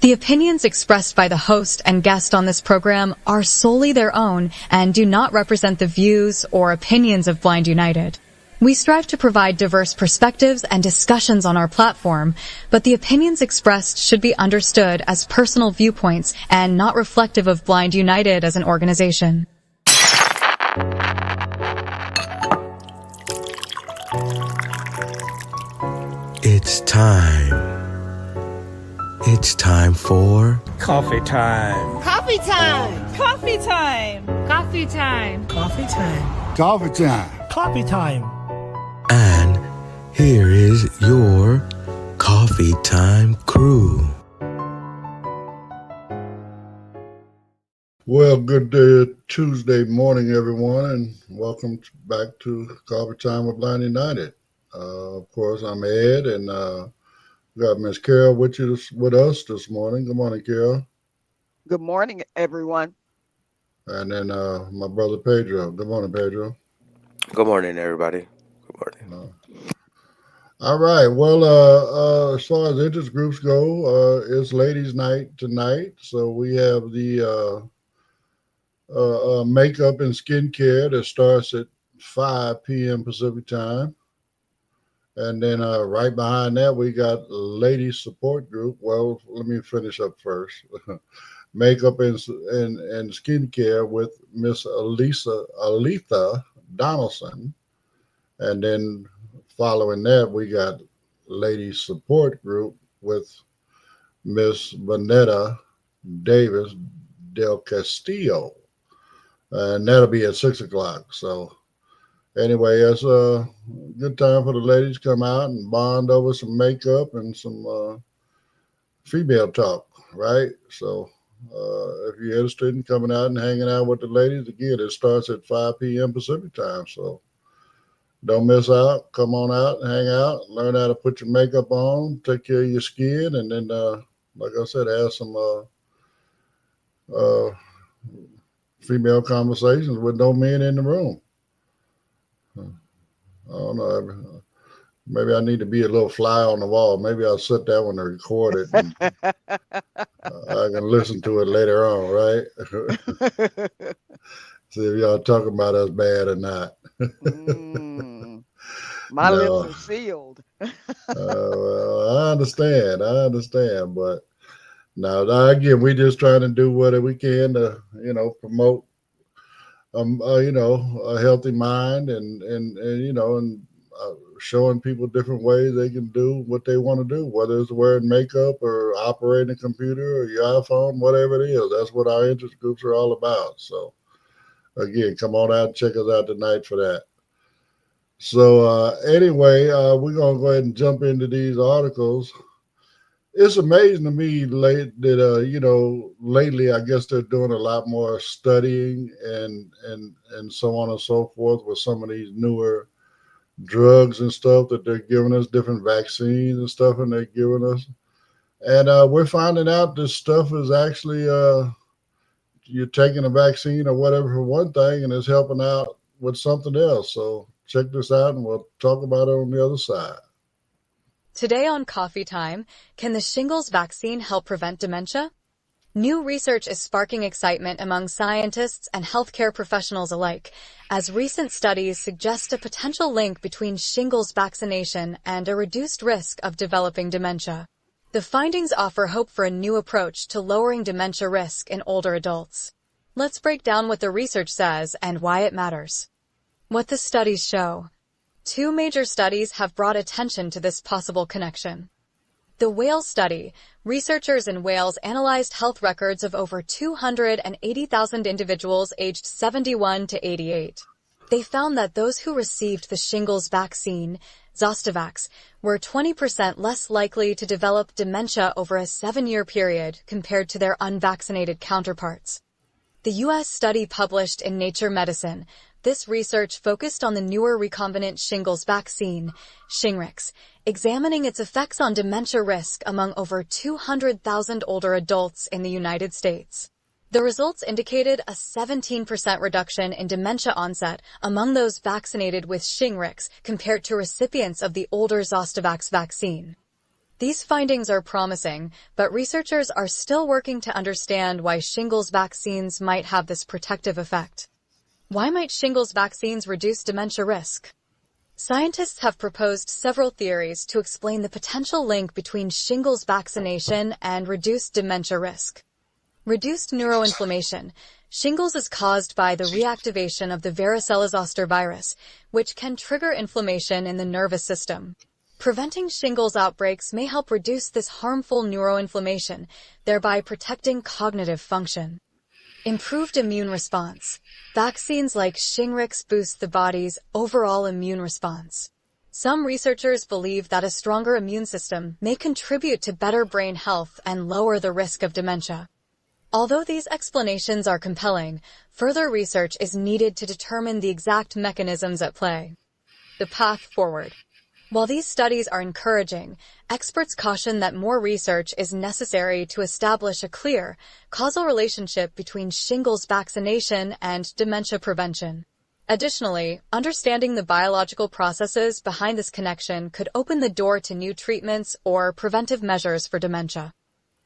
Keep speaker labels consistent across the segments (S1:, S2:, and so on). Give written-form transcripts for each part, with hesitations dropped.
S1: The opinions expressed by the host and guest on this program are solely their own and do not represent the views or opinions of Blind United. We strive to provide diverse perspectives and discussions on our platform, but the opinions expressed should be understood as personal viewpoints and not reflective of Blind United as an organization.
S2: It's time. It's time for
S3: coffee time.
S4: Coffee time.
S5: Coffee time.
S6: Coffee time.
S3: Coffee time.
S4: Coffee time.
S3: Coffee time.
S2: And here is your coffee time crew.
S7: Well, good Tuesday morning, everyone, and welcome back to Coffee Time with Blind United. Of course, I'm Ed, and we got Miss Carol with us this morning. Good morning, Carol.
S8: Good morning, everyone.
S7: And then my brother Pedro. Good morning, Pedro.
S9: Good morning, everybody. Good morning.
S7: All right. Well, as far as interest groups go, it's Ladies' Night tonight, so we have the makeup and skincare that starts at 5 p.m. Pacific time. And then right behind that, we got Ladies Support Group. Well, let me finish up first. Makeup and skincare with Miss Aletha Donaldson. And then following that, we got Ladies Support Group with Miss Vanetta Davis Del Castillo. And that'll be at 6 o'clock. So anyway, it's a good time for the ladies to come out and bond over some makeup and some female talk, right? So if you're interested in coming out and hanging out with the ladies, again, it starts at 5 p.m. Pacific time. So don't miss out. Come on out and hang out. Learn how to put your makeup on, take care of your skin, and then, like I said, have some female conversations with no men in the room. I don't know. Maybe I need to be a little fly on the wall. Maybe I'll sit down when I record it. And, I can listen to it later on, right? See if y'all talking about us bad or not.
S8: My lips are sealed.
S7: Well, I understand. But now again, we just trying to do what we can to, promote a healthy mind and showing people different ways they can do what they want to do, whether it's wearing makeup or operating a computer or your iPhone, whatever it is. That's what our interest groups are all about. So again, come on out and check us out tonight for that. So anyway, we're going to go ahead and jump into these articles. It's amazing to me that lately I guess they're doing a lot more studying and so on and so forth with some of these newer drugs and stuff that they're giving us, different vaccines and stuff, and they're giving us. And we're finding out this stuff is actually you're taking a vaccine or whatever for one thing, and it's helping out with something else. So check this out, and we'll talk about it on the other side.
S1: Today on Coffee Time, can the Shingles vaccine help prevent dementia? New research is sparking excitement among scientists and healthcare professionals alike, as recent studies suggest a potential link between shingles vaccination and a reduced risk of developing dementia. The findings offer hope for a new approach to lowering dementia risk in older adults. Let's break down what the research says and why it matters. What the studies show. 2 major studies have brought attention to this possible connection. The Wales study, researchers in Wales analyzed health records of over 280,000 individuals aged 71 to 88. They found that those who received the shingles vaccine, Zostavax, were 20% less likely to develop dementia over a 7-year period compared to their unvaccinated counterparts. The U.S. study published in Nature Medicine. This research focused on the newer recombinant shingles vaccine, Shingrix, examining its effects on dementia risk among over 200,000 older adults in the United States. The results indicated a 17% reduction in dementia onset among those vaccinated with Shingrix compared to recipients of the older Zostavax vaccine. These findings are promising, but researchers are still working to understand why shingles vaccines might have this protective effect. Why might shingles vaccines reduce dementia risk? Scientists have proposed several theories to explain the potential link between shingles vaccination and reduced dementia risk. Reduced neuroinflammation. Shingles is caused by the reactivation of the varicella-zoster virus, which can trigger inflammation in the nervous system. Preventing shingles outbreaks may help reduce this harmful neuroinflammation, thereby protecting cognitive function. Improved immune response. Vaccines like Shingrix boost the body's overall immune response. Some researchers believe that a stronger immune system may contribute to better brain health and lower the risk of dementia. Although these explanations are compelling, further research is needed to determine the exact mechanisms at play. The path forward. While these studies are encouraging, experts caution that more research is necessary to establish a clear, causal relationship between shingles vaccination and dementia prevention. Additionally, understanding the biological processes behind this connection could open the door to new treatments or preventive measures for dementia.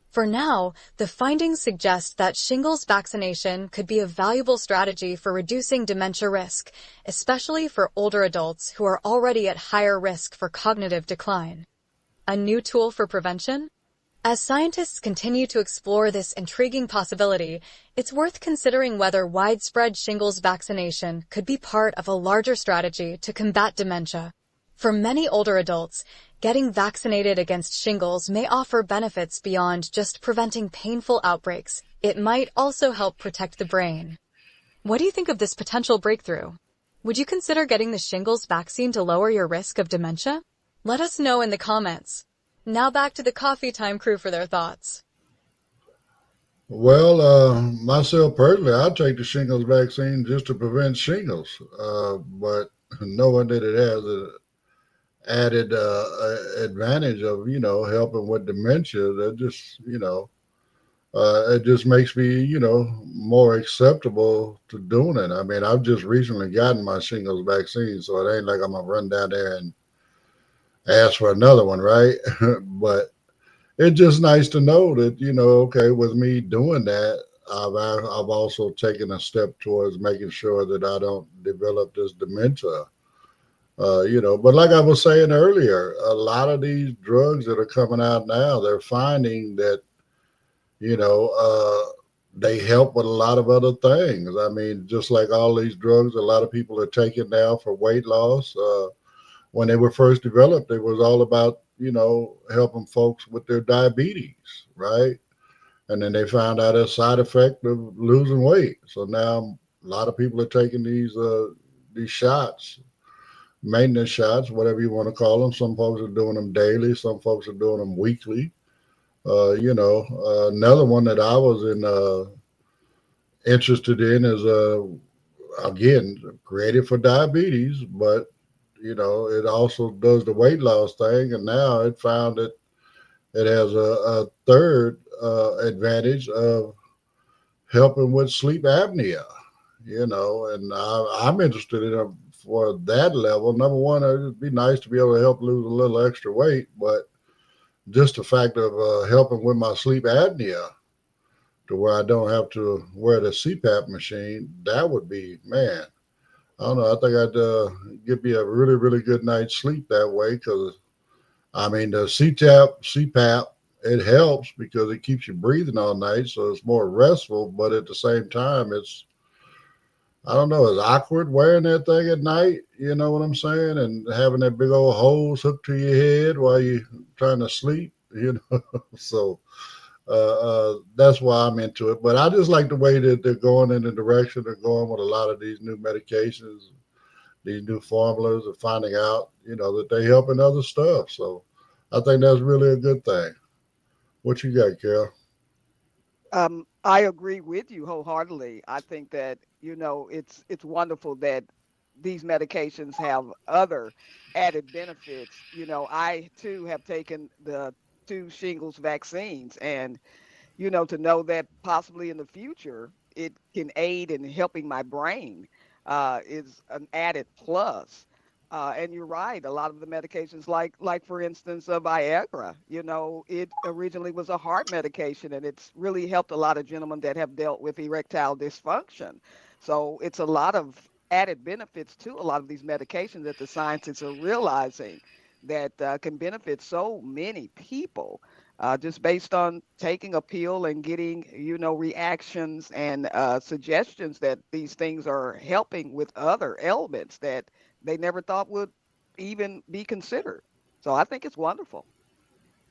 S1: For now, the findings suggest that shingles vaccination could be a valuable strategy for reducing dementia risk, especially for older adults who are already at higher risk for cognitive decline. A new tool for prevention? As scientists continue to explore this intriguing possibility, it's worth considering whether widespread shingles vaccination could be part of a larger strategy to combat dementia. For many older adults, getting vaccinated against shingles may offer benefits beyond just preventing painful outbreaks. It might also help protect the brain. What do you think of this potential breakthrough? Would you consider getting the shingles vaccine to lower your risk of dementia? Let us know in the comments. Now back to the Coffee Time crew for their thoughts.
S7: Well, myself personally, I'll take the shingles vaccine just to prevent shingles. But knowing that it has a added advantage of helping with dementia, that just it just makes me more acceptable to doing it. I mean, I've just recently gotten my shingles vaccine, so it ain't like I'm gonna run down there and ask for another one, right? But it's just nice to know that okay, with me doing that, I've also taken a step towards making sure that I don't develop this dementia. But like I was saying earlier, a lot of these drugs that are coming out now, they're finding that, they help with a lot of other things. I mean, just like all these drugs, a lot of people are taking now for weight loss. When they were first developed, it was all about, helping folks with their diabetes, right? And then they found out a side effect of losing weight. So now a lot of people are taking these shots, maintenance shots, whatever you want to call them. Some folks are doing them daily. Some folks are doing them weekly. Another one that I was interested in is again created for diabetes, but it also does the weight loss thing. And now it found that it has a third advantage of helping with sleep apnea. And I'm interested in it for that level. Number one, it'd be nice to be able to help lose a little extra weight, but just the fact of helping with my sleep apnea to where I don't have to wear the CPAP machine, that would be, man, I don't know. I think I'd give me a really, really good night's sleep that way because, I mean, the CPAP, it helps because it keeps you breathing all night, so it's more restful, but at the same time, I don't know, it's awkward wearing that thing at night, you know what I'm saying? And having that big old hose hooked to your head while you're trying to sleep, So that's why I'm into it. But I just like the way that they're going in the direction they're going with a lot of these new medications, these new formulas, and finding out, that they help in other stuff. So I think that's really a good thing. What you got, Carol?
S8: I agree with you wholeheartedly. I think that, it's wonderful that these medications have other added benefits. I too have taken the 2 shingles vaccines, and, to know that possibly in the future it can aid in helping my brain is an added plus. And you're right. A lot of the medications, like for instance, Viagra, it originally was a heart medication, and it's really helped a lot of gentlemen that have dealt with erectile dysfunction. So it's a lot of added benefits to a lot of these medications that the scientists are realizing that can benefit so many people. Just based on taking a pill and getting, reactions and suggestions that these things are helping with other ailments that they never thought would even be considered. So I think it's wonderful.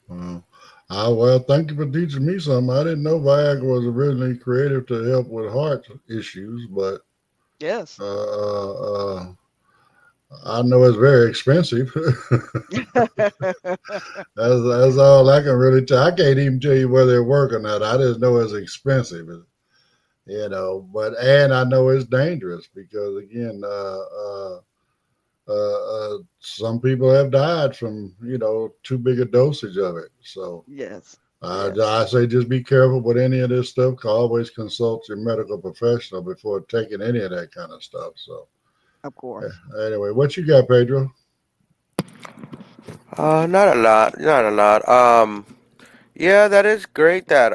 S7: Well, thank you for teaching me something. I didn't know Viagra was originally created to help with heart issues, but
S8: Yes.
S7: uh, uh, I know it's very expensive. That's all I can really tell. I can't even tell you whether it work or not. I just know it's expensive, But and I know it's dangerous because again, some people have died from too big a dosage of it. So
S8: Yes.
S7: I say just be careful with any of this stuff. Always consult your medical professional before taking any of that kind of stuff. So
S8: Of course.
S7: anyway, what you got, Pedro?
S9: Not a lot, not a lot. Yeah, that is great that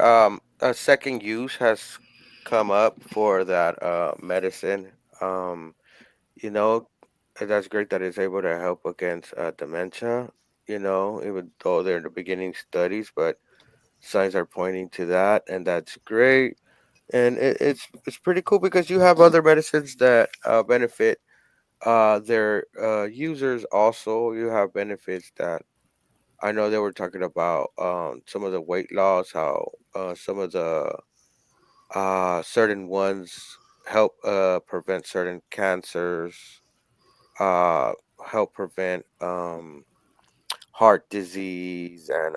S9: a second use has come up for that medicine. Um, you know, that's great that it's able to help against dementia. Even though they're in the beginning studies, but signs are pointing to that, and that's great. And it's pretty cool because you have other medicines that benefit their users. Also, you have benefits that I know they were talking about some of the weight loss, how some of the certain ones help prevent certain cancers, uh, help prevent heart disease and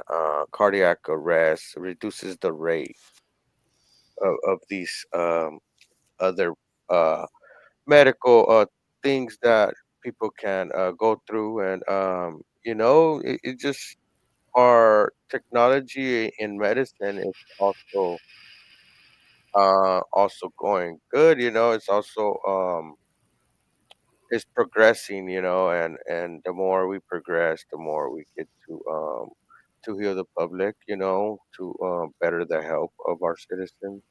S9: cardiac arrest, reduces the rate of these other uh, medical things that people can go through. And, it just our technology in medicine is also going good. It's also it's progressing. And the more we progress, the more we get to heal the public. To better the health of our citizens.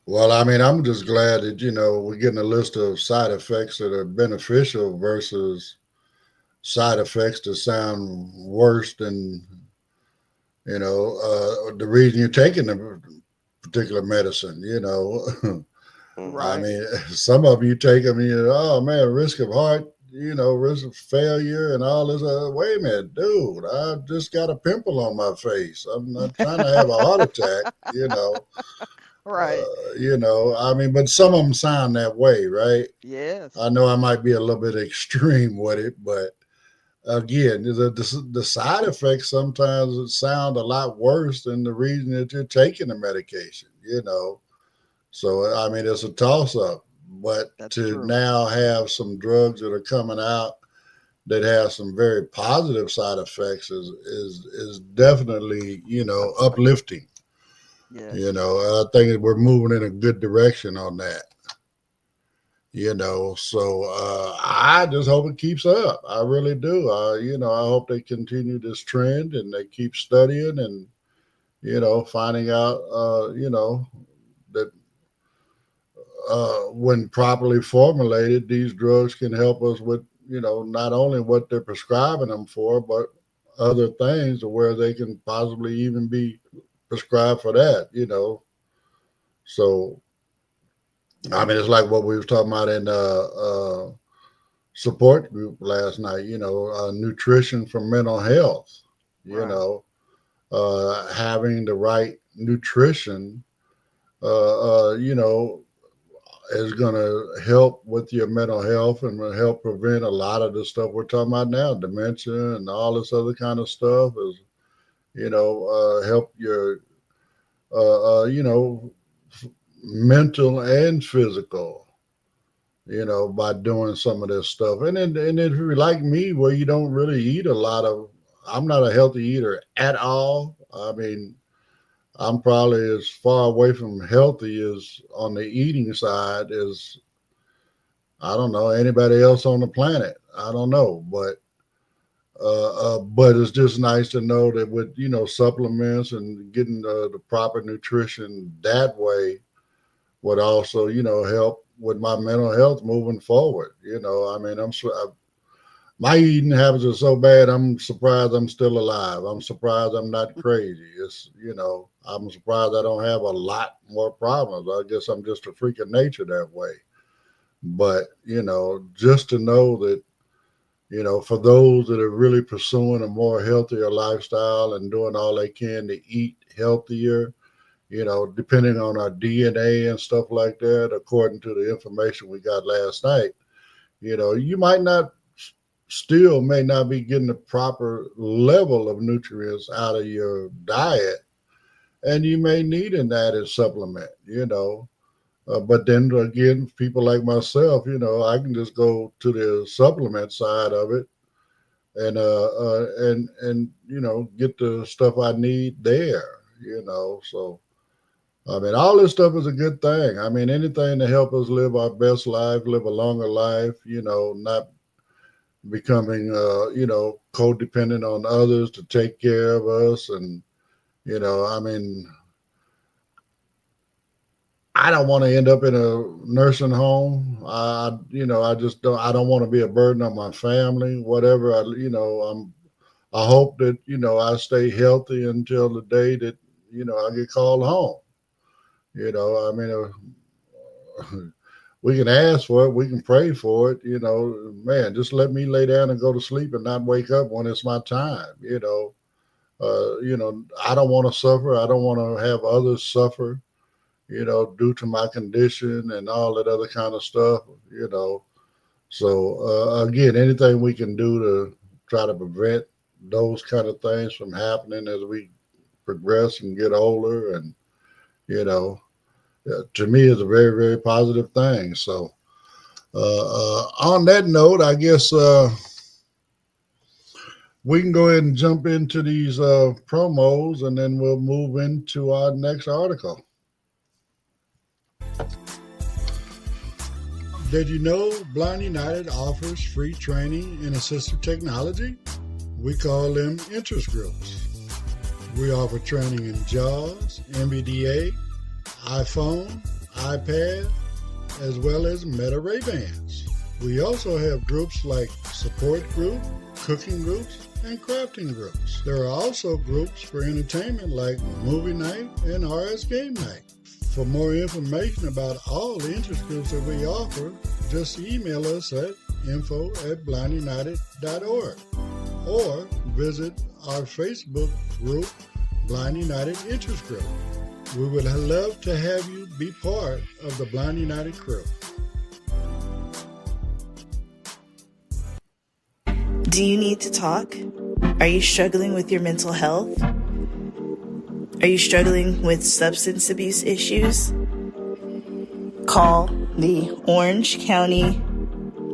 S7: Well, I mean, I'm just glad that we're getting a list of side effects that are beneficial versus side effects that sound worse than the reason you're taking the particular medicine. I
S9: Hmm.
S8: Right.
S7: mean, some of you take them, and oh man, risk of heart, risk of failure and all this. Wait a minute, dude, I just got a pimple on my face. I'm not trying to have a heart attack.
S8: Right.
S7: I mean, but some of them sound that way, right?
S8: Yes.
S7: I know I might be a little bit extreme with it, but again, the side effects sometimes sound a lot worse than the reason that you're taking the medication. So, I mean, it's a toss up. But
S8: That's
S7: to
S8: true.
S7: now have some drugs that are coming out that have some very positive side effects is definitely, uplifting.
S8: Yes.
S7: I think we're moving in a good direction on that. So I just hope it keeps up. I really do. I hope they continue this trend and they keep studying and finding out that when properly formulated, these drugs can help us with not only what they're prescribing them for, but other things where they can possibly even be prescribed for that. So I mean, it's like what we was talking about in support group last night, nutrition for mental health, you
S8: Right.
S7: know, having the right nutrition, is going to help with your mental health and will help prevent a lot of the stuff we're talking about now, dementia and all this other kind of stuff is, help your, mental and physical, by doing some of this stuff. And if you're like me, where you don't really eat a lot of, I'm not a healthy eater at all. I mean, I'm probably as far away from healthy as on the eating side as I don't know, anybody else on the planet. I don't know, but it's just nice to know that with, supplements and getting the proper nutrition that way would also, help with my mental health moving forward. I mean, my eating habits are so bad. I'm surprised I'm still alive. I'm surprised I'm not crazy. I'm surprised I don't have a lot more problems. I guess I'm just a freak of nature that way. But, just to know that, for those that are really pursuing a more healthier lifestyle and doing all they can to eat healthier, depending on our DNA and stuff like that, according to the information we got last night, you may not be getting the proper level of nutrients out of your diet, and you may need an added supplement, but then again, people like myself, I can just go to the supplement side of it and get the stuff I need there, So I mean, all this stuff is a good thing. I mean, anything to help us live our best life, live a longer life, not becoming codependent on others to take care of us, and I mean, I don't want to end up in a nursing home. I just don't. I don't want to be a burden on my family. Whatever. I hope that I stay healthy until the day that I get called home. I mean, we can ask for it. We can pray for it. Man, just let me lay down and go to sleep and not wake up when it's my time. I don't want to suffer. I don't want to have others suffer, due to my condition and all that other kind of stuff, So, again, anything we can do to try to prevent those kind of things from happening as we progress and get older, and, to me is a very, very positive thing. So, on that note, I guess we can go ahead and jump into these promos, and then we'll move into our next article. Did you know Blind United offers free training in assistive technology? We call them interest groups. We offer training in JAWS, NVDA, iPhone, iPad, as well as Meta Ray-Bans. We also have groups like support group, cooking groups, and crafting groups. There are also groups for entertainment like movie night and RS game night. For more information about all the interest groups that we offer, just email us at info@blindunited.org or visit our Facebook group, Blind United Interest Group. We would love to have you be part of the Blind United crew.
S4: Do you need to talk? Are you struggling with your mental health? Are you struggling with substance abuse issues? Call the Orange County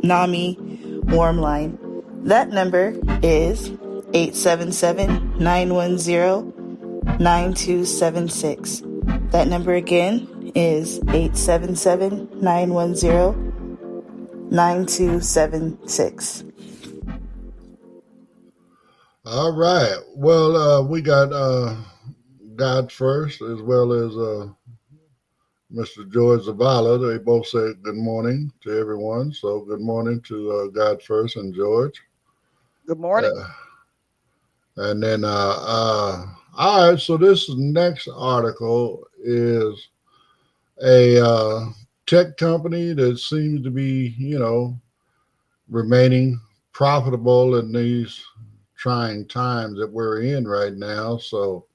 S4: NAMI Warm Line. That number is 877-910-9276. That number again is 877-910-9276.
S7: All right. Well, we got God First, as well as Mr. George Zavala. They both said good morning to everyone. So good morning to God First and George.
S8: Good morning.
S7: And then, all right, so this next article is a tech company that seems to be, remaining profitable in these trying times that we're in right now. So,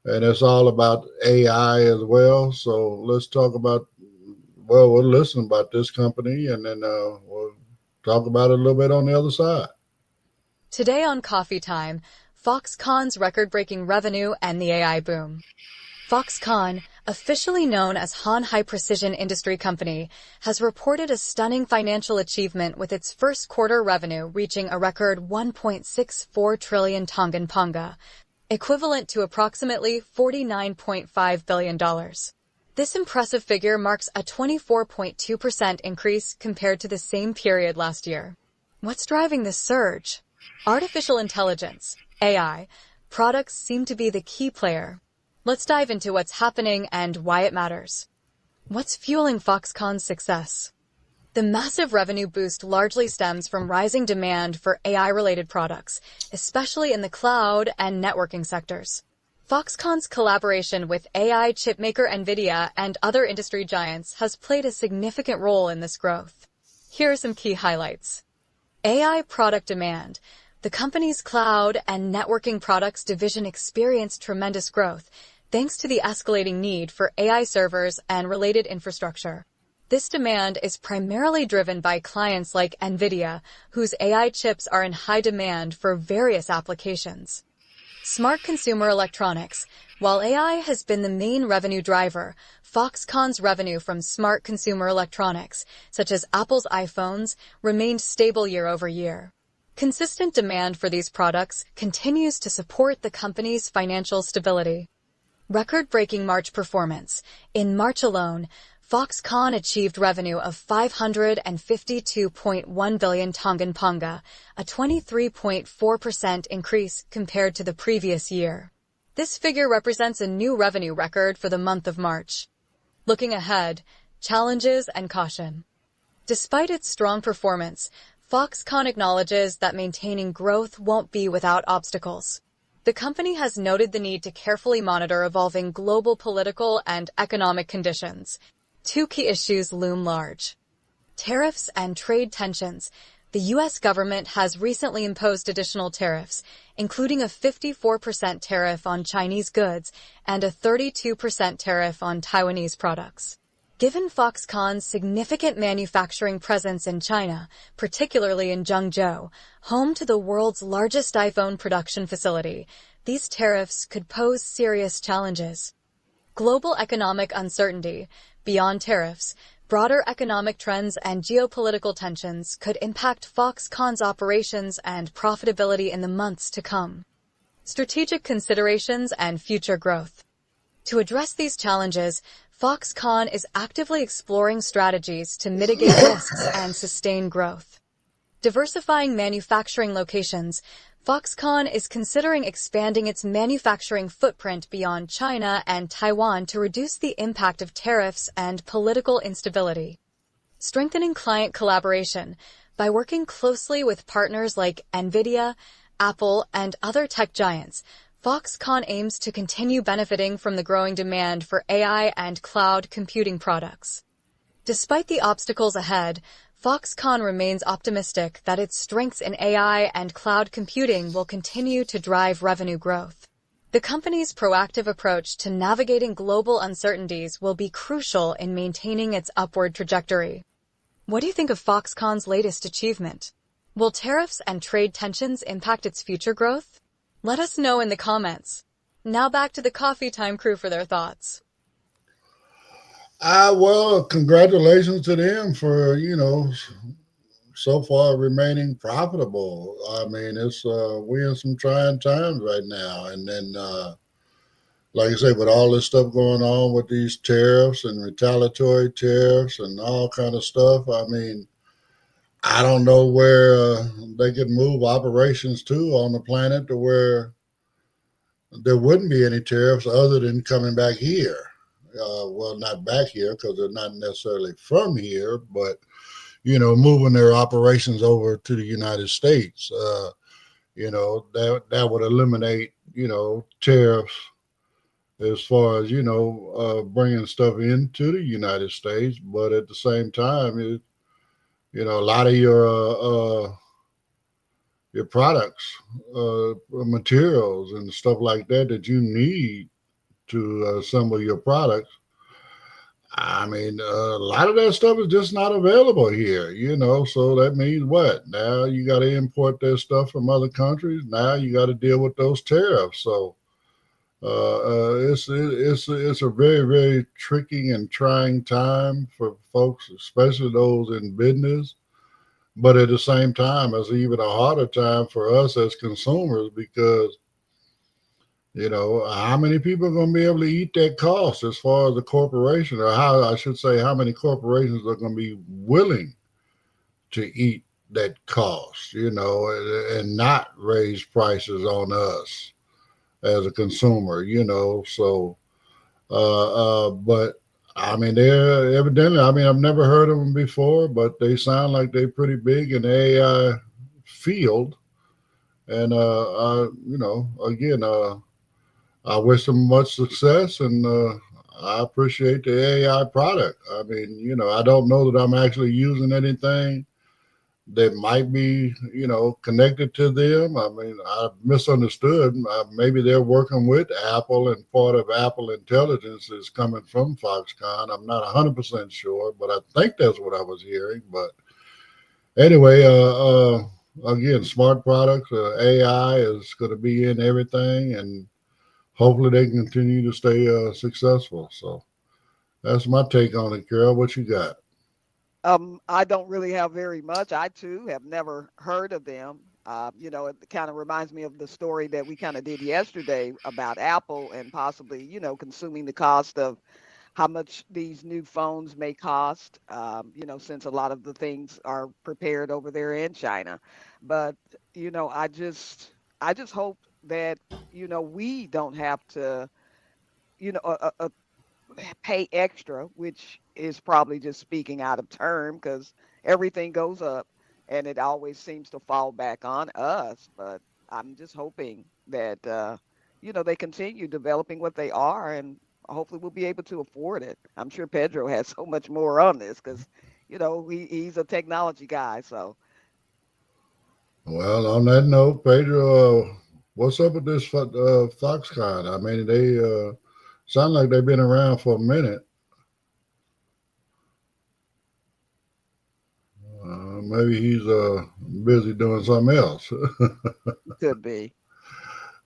S7: and it's all about AI as well. So let's talk about, we'll listen about this company, and then we'll talk about it a little bit on the other side.
S1: Today on Coffee Time, Foxconn's record-breaking revenue and the AI boom. Foxconn, officially known as Han High Precision Industry Company, has reported a stunning financial achievement with its first quarter revenue reaching a record 1.64 trillion Tongan Ponga, equivalent to approximately $49.5 billion. This impressive figure marks a 24.2% increase compared to the same period last year. What's driving this surge? Artificial intelligence, AI, products seem to be the key player. Let's dive into what's happening and why it matters. What's fueling Foxconn's success? The massive revenue boost largely stems from rising demand for AI-related products, especially in the cloud and networking sectors. Foxconn's collaboration with AI chipmaker NVIDIA and other industry giants has played a significant role in this growth. Here are some key highlights. AI product demand. The company's cloud and networking products division experienced tremendous growth, thanks to the escalating need for AI servers and related infrastructure. This demand is primarily driven by clients like NVIDIA, whose AI chips are in high demand for various applications. Smart consumer electronics. While AI has been the main revenue driver, Foxconn's revenue from smart consumer electronics, such as Apple's iPhones, remained stable year over year. Consistent demand for these products continues to support the company's financial stability. Record-breaking March performance. In March alone, Foxconn achieved revenue of 552.1 billion Tongan Ponga, a 23.4% increase compared to the previous year. This figure represents a new revenue record for the month of March. Looking ahead, challenges and caution. Despite its strong performance, Foxconn acknowledges that maintaining growth won't be without obstacles. The company has noted the need to carefully monitor evolving global political and economic conditions. Two key issues loom large. Tariffs and trade tensions. The U.S. government has recently imposed additional tariffs, including a 54% tariff on Chinese goods and a 32% tariff on Taiwanese products. Given Foxconn's significant manufacturing presence in China, particularly in Zhengzhou, home to the world's largest iPhone production facility, these tariffs could pose serious challenges. Global economic uncertainty. Beyond tariffs, broader economic trends and geopolitical tensions could impact Foxconn's operations and profitability in the months to come. Strategic considerations and future growth. To address these challenges, Foxconn is actively exploring strategies to mitigate risks and sustain growth. Diversifying manufacturing locations. Foxconn is considering expanding its manufacturing footprint beyond China and Taiwan to reduce the impact of tariffs and political instability. Strengthening client collaboration. By working closely with partners like NVIDIA, Apple, and other tech giants, Foxconn aims to continue benefiting from the growing demand for AI and cloud computing products. Despite the obstacles ahead, Foxconn remains optimistic that its strengths in AI and cloud computing will continue to drive revenue growth. The company's proactive approach to navigating global uncertainties will be crucial in maintaining its upward trajectory. What do you think of Foxconn's latest achievement? Will tariffs and trade tensions impact its future growth? Let us know in the comments. Now back to the Coffee Time crew for their thoughts.
S7: Well, congratulations to them for, so far remaining profitable. I mean, we're in some trying times right now. And then, like I say, with all this stuff going on with these tariffs and retaliatory tariffs and all kind of stuff, I mean, I don't know where they could move operations to on the planet to where there wouldn't be any tariffs other than coming back here. Well, not back here because they're not necessarily from here, but, moving their operations over to the United States, that would eliminate, tariffs as far as, bringing stuff into the United States. But at the same time, a lot of your products, materials and stuff like that you need to assemble your products. I mean, a lot of that stuff is just not available here, so that means what? Now you got to import that stuff from other countries. Now you got to deal with those tariffs. So it's a very, very tricky and trying time for folks, especially those in business. But at the same time, it's even a harder time for us as consumers because How many people are going to be able to eat that cost as far as the corporation, or how I should say, how many corporations are going to be willing to eat that cost, and not raise prices on us as a consumer. So, but I mean, they're evidently, I mean, I've never heard of them before, but they sound like they're pretty big in the AI field. And, again, I wish them much success, and I appreciate the AI product. I mean, I don't know that I'm actually using anything that might be, connected to them. I mean, I misunderstood. Maybe they're working with Apple, and part of Apple intelligence is coming from Foxconn. I'm not 100% sure, but I think that's what I was hearing. But anyway, again, smart products, AI is going to be in everything, and hopefully they can continue to stay successful. So that's my take on it, Carol. What you got?
S8: I don't really have very much. I too have never heard of them. It kind of reminds me of the story that we kind of did yesterday about Apple and possibly, consuming the cost of how much these new phones may cost, since a lot of the things are prepared over there in China. But, I just hope that, we don't have to, pay extra, which is probably just speaking out of term because everything goes up and it always seems to fall back on us. But I'm just hoping that, they continue developing what they are, and hopefully we'll be able to afford it. I'm sure Pedro has so much more on this because, he's a technology guy. So,
S7: Well, on that note, Pedro, what's up with this Foxconn? I mean, they sound like they've been around for a minute. Maybe he's busy doing something else.
S8: could be.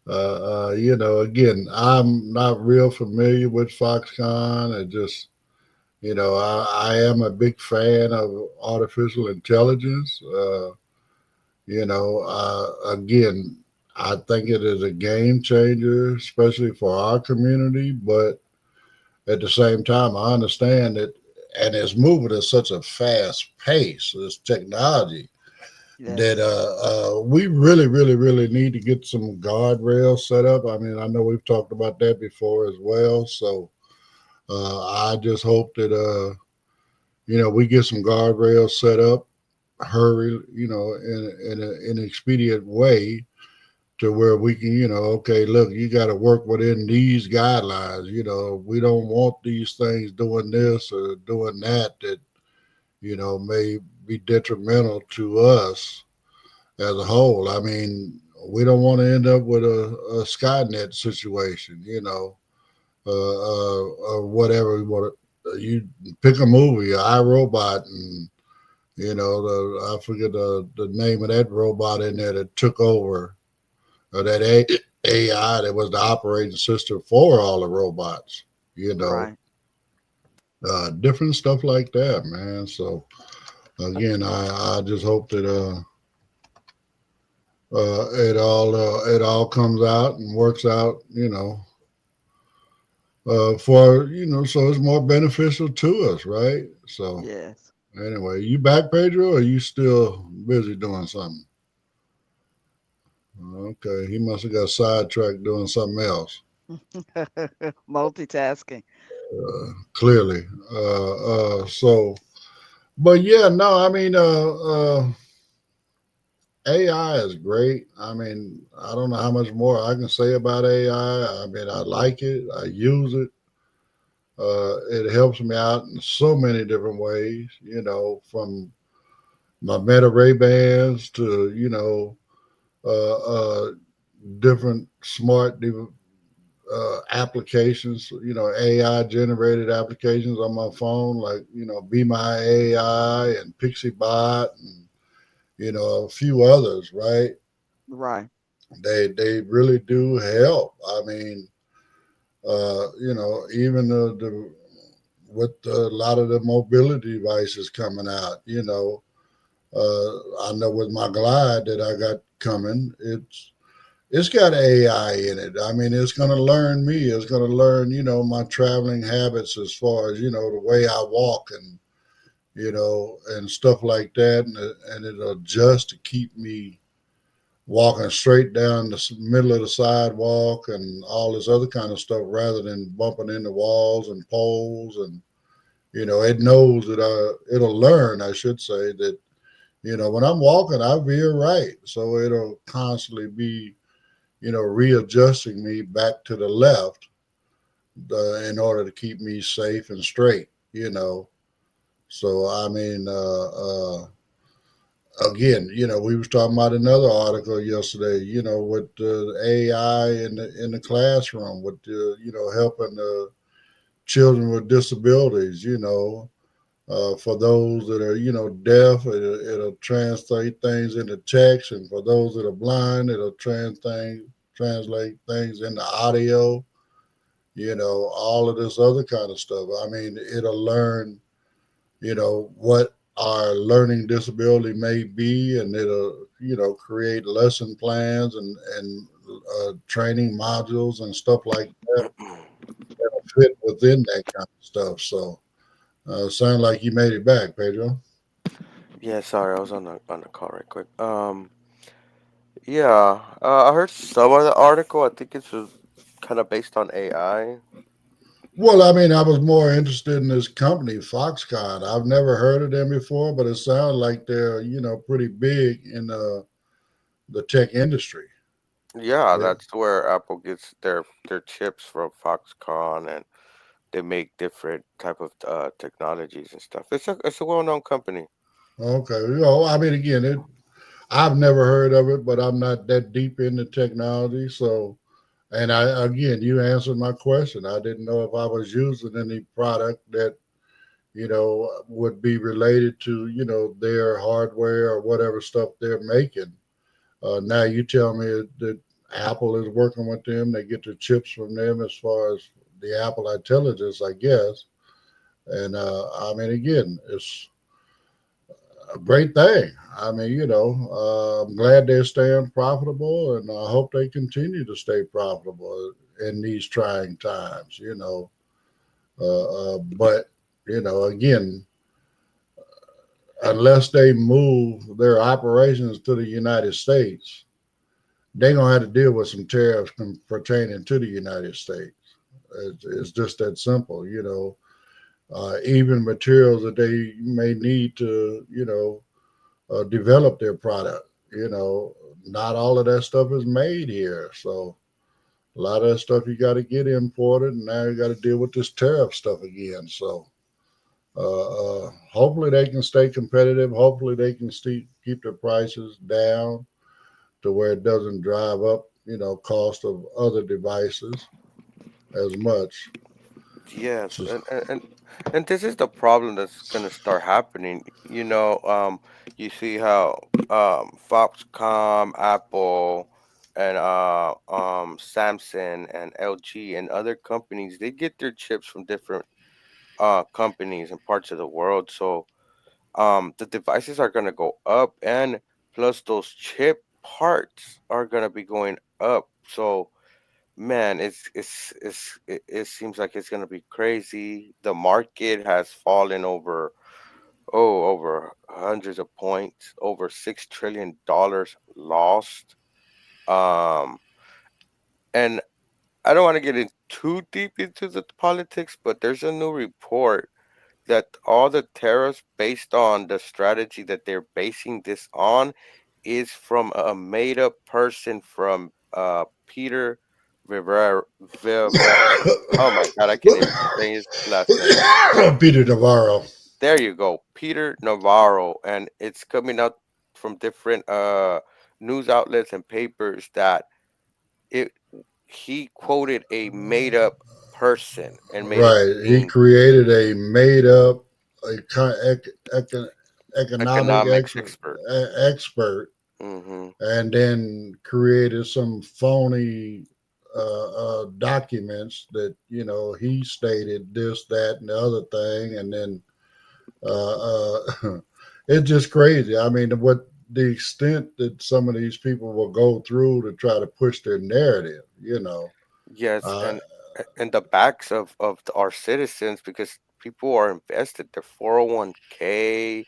S7: Again, I'm not real familiar with Foxconn. It just, I am a big fan of artificial intelligence. Again, I think it is a game changer, especially for our community. But at the same time, I understand it, and it's moving at such a fast pace, this technology, that
S8: Yes.
S7: we really, really, really need to get some guardrails set up. I mean, I know we've talked about that before as well. So I just hope that, we get some guardrails set up, hurry, in an expedient way to where we can, okay, look, you got to work within these guidelines. We don't want these things doing this or doing that may be detrimental to us as a whole. I mean, we don't want to end up with a Skynet situation, or whatever. You pick a movie, iRobot, and I forget the name of that robot in there that took over, or that AI that was the operating system for all the robots. You know,
S8: Right.
S7: different stuff like that, man. So again, I just hope that it all comes out and works out, for so it's more beneficial to us, right? So
S8: Yes.
S7: anyway, you back, Pedro, or are you still busy doing something? Okay, he must have got sidetracked doing something else.
S8: Multitasking.
S7: Clearly. But yeah, no, I mean, AI is great. I mean, I don't know how much more I can say about AI. I mean, I like it. I use it. It helps me out in so many different ways. From my Meta Ray Bans to uh, uh, different smart applications. AI generated applications on my phone, like Be My AI and PixieBot, and a few others. Right?
S8: Right.
S7: They really do help. I mean, even with a lot of the mobility devices coming out, I know with my Glide that I got coming, it's got AI in it. I mean, it's going to learn me. It's going to learn, my traveling habits as far as, the way I walk and, and stuff like that. And it'll adjust to keep me walking straight down the middle of the sidewalk and all this other kind of stuff rather than bumping into walls and poles. And, it knows that it'll learn, I should say, that, when I'm walking, I veer right. So it'll constantly be readjusting me back to the left in order to keep me safe and straight. So, I mean, again, we was talking about another article yesterday, with the AI in the classroom, with, helping the children with disabilities, for those that are, deaf, it'll translate things into text, and for those that are blind, it'll translate things into audio, all of this other kind of stuff. I mean, it'll learn, what our learning disability may be, and it'll, create lesson plans and training modules and stuff like that that'll fit within that kind of stuff. So, sound like you made it back, Pedro.
S9: Yeah, sorry, I was on the call right quick. Yeah, I heard some of the article. I think it's kind of based on AI.
S7: Well, I mean, I was more interested in this company, Foxconn. I've never heard of them before, but it sounds like they're, pretty big in the tech industry.
S9: Yeah,
S7: Yeah.
S9: that's where Apple gets their chips from Foxconn, and they make different type of technologies and stuff. It's a well-known company.
S7: Okay. I mean, again, I've never heard of it, but I'm not that deep into technology. So, and again, you answered my question. I didn't know if I was using any product that, would be related to, their hardware or whatever stuff they're making. Now you tell me that Apple is working with them. They get the chips from them as far as the Apple Intelligence, I guess. And I mean, again, it's a great thing. I mean, I'm glad they're staying profitable, and I hope they continue to stay profitable in these trying times. But again, unless they move their operations to the United States, they're gonna have to deal with some tariffs pertaining to the United States. It's just that simple. Even materials that they may need to, develop their product. Not all of that stuff is made here. So a lot of that stuff you got to get imported, and now you got to deal with this tariff stuff again. So hopefully they can stay competitive. Hopefully they can keep their prices down to where it doesn't drive up, cost of other devices as much.
S9: Yes,
S7: So,
S9: and this is the problem that's gonna start happening. You see how Foxconn, Apple, and Samsung and LG and other companies, they get their chips from different companies and parts of the world. So the devices are gonna go up, and plus those chip parts are gonna be going up. So man, it seems like it's gonna be crazy. The market has fallen over hundreds of points, over $6 trillion lost. Um, and I don't want to get in too deep into the politics, but there's a new report that all the tariffs based on the strategy that they're basing this on is from a made up person from Peter Rivera. Oh my God, I can't even say his last name.
S7: Peter Navarro.
S9: There you go, Peter Navarro, and it's coming out from different news outlets and papers that it he quoted a made up person and made it
S7: Right. He
S9: seem
S7: created a made up economic
S9: economics expert.
S7: expert,
S9: Hmm.
S7: and then created some phony documents that, he stated this, that, and the other thing. And then it's just crazy. I mean, what the extent that some of these people will go through to try to push their narrative, you know.
S9: Yes,
S7: Uh,
S9: and the backs of our citizens, because people are invested their 401k,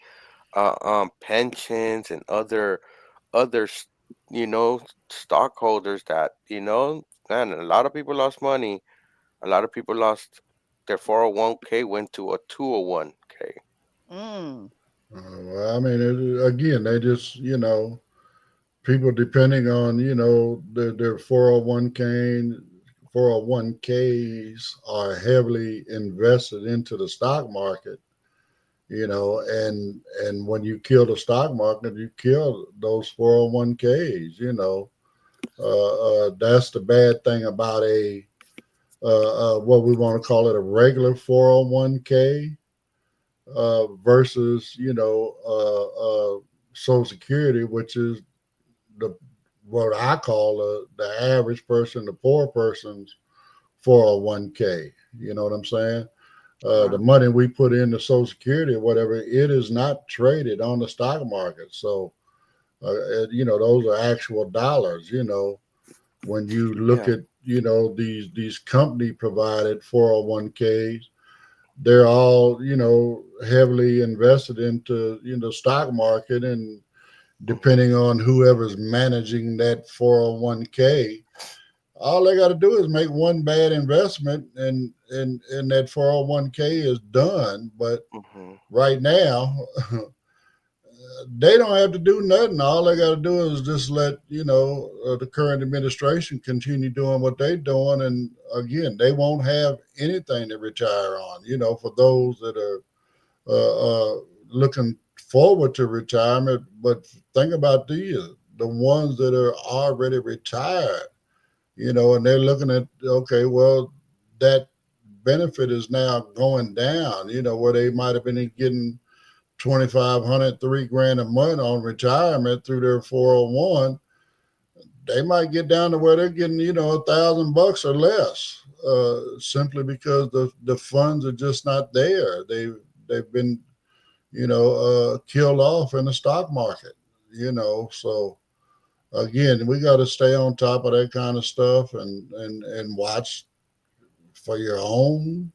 S9: pensions, and other stockholders that man, a lot of people lost money. A lot of people lost their 401k, went to a 201k.
S8: Mm.
S7: well, I mean, again, they just, people depending on, their 401ks are heavily invested into the stock market, and when you kill the stock market, you kill those 401ks, that's the bad thing about what we want to call it, a regular 401k versus Social Security, which is the what I call the average person, the poor person's 401k. You know what I'm saying? The
S8: Right.
S7: money we put into Social Security or whatever, it is not traded on the stock market. So, those are actual dollars. When you look
S9: Yeah.
S7: at these company provided 401ks, they're all heavily invested into stock market, and
S9: Hmm.
S7: depending on whoever's managing that 401k, all they got to do is make one bad investment, and that 401k is done. But
S9: Hmm.
S7: right now, they don't have to do nothing. All they got to do is just let the current administration continue doing what they're doing, and again, they won't have anything to retire on. For those that are looking forward to retirement, but think about the ones that are already retired. And they're looking at, okay, well, that benefit is now going down. Where they might have been getting 2,500, $3,000 a month on retirement through their 401, they might get down to where they're getting, $1,000 or less, simply because the funds are just not there. They've been, killed off in the stock market. So again, we got to stay on top of that kind of stuff, and watch for your own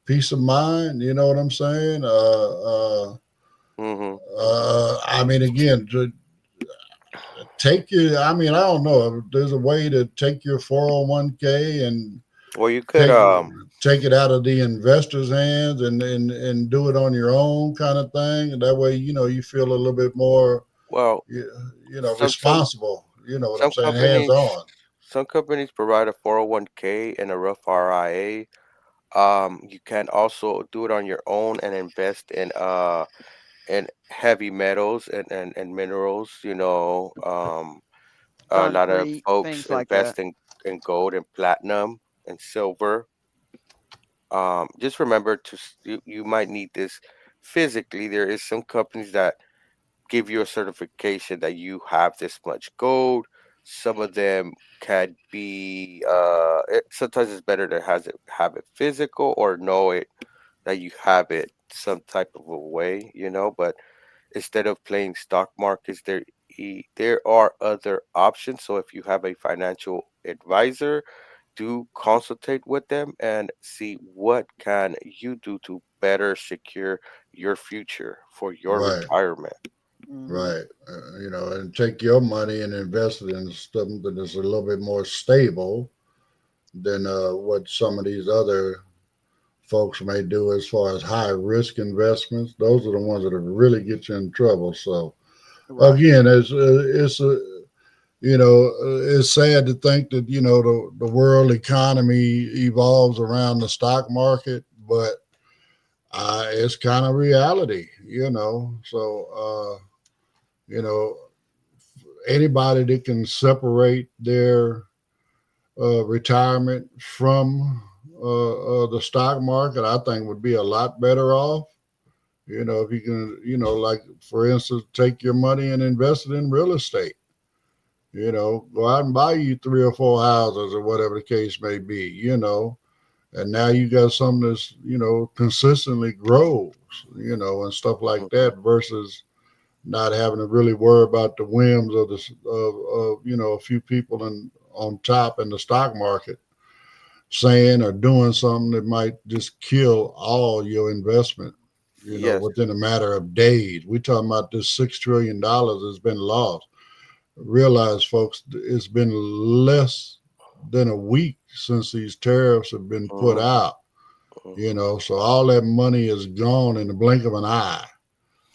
S7: peace of mind. You know what I'm saying?
S9: Hmm.
S7: I mean, again, to take your, I mean, I don't know if there's a way to take your 401k and
S9: Well, you could,
S7: take take it out of the investor's hands, and do it on your own, kind of thing. And that way, you feel a little bit more,
S9: well,
S7: you,
S9: some some
S7: responsible. You know what I'm
S9: some
S7: saying? Hands
S9: companies
S7: on.
S9: some companies provide a 401k and a Roth RIA. You can also do it on your own and invest in heavy metals and minerals. A lot of
S8: Concrete,
S9: folks
S8: things like that.
S9: invest in gold and platinum and silver. Just remember you might need this physically. There is some companies that give you a certification that you have this much gold. Some of them can be sometimes it's better to have it physical or know it that you have it some type of a way, but instead of playing stock markets, there are other options. So if you have a financial advisor, do consultate with them and see what can you do to better secure your future for your
S7: Right.
S9: retirement.
S8: Hmm.
S7: Right. And take your money and invest it in something that's a little bit more stable than what some of these other folks may do as far as high risk investments. Those are the ones that really get you in trouble. So
S8: Right.
S7: again, it's sad to think that the world economy evolves around the stock market, but it's kind of reality. So you know anybody that can separate their retirement from the stock market, I think would be a lot better off. If you can, like for instance, take your money and invest it in real estate. Go out and buy you 3 or 4 houses or whatever the case may be. And now you got something that's consistently grows. And stuff like
S9: Hmm.
S7: that versus not having to really worry about the whims of a few people on top in the stock market saying or doing something that might just kill all your investment,
S9: Yes.
S7: within a matter of days. We're talking about this $6 trillion has been lost. Realize, folks, it's been less than a week since these tariffs have been put out. So all that money is gone in the blink of an eye.